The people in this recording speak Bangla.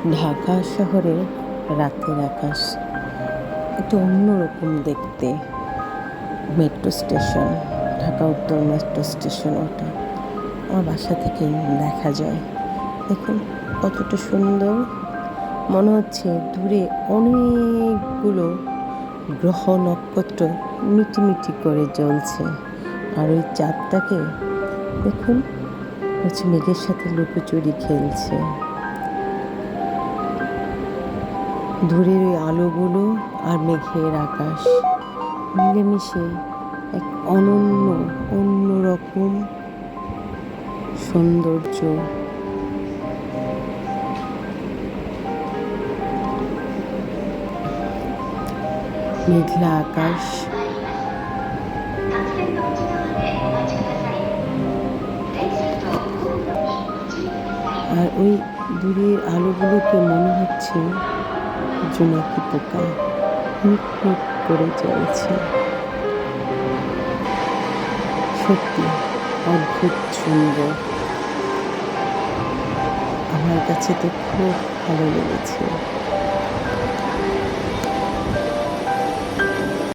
ঢাকা শহরের রাতের আকাশ একটু অন্যরকম দেখতে। মেট্রো স্টেশন, ঢাকা উত্তর মেট্রো স্টেশন, ওটা আমার বাসা থেকেই দেখা যায়। দেখুন কতটা সুন্দর, মনে হচ্ছে দূরে অনেকগুলো গ্রহ নক্ষত্র মিটিমিটি করে জ্বলছে। আর ওই চাঁদটাকে দেখুন, হচ্ছে মেঘের সাথে লুকোচুরি খেলছে। দূরের ওই আলোগুলো আর মেঘের আকাশ মিলেমিশে এক অন্যরকম সৌন্দর্য। মেঘলা আকাশ, আর ওই দূরের আলোগুলোকে মনে হচ্ছে জোনাকি পোকা মিটমিট করে জ্বলছে। সত্যি অদ্ভুত সুন্দর, আমার কাছে তো খুব ভালো লেগেছে।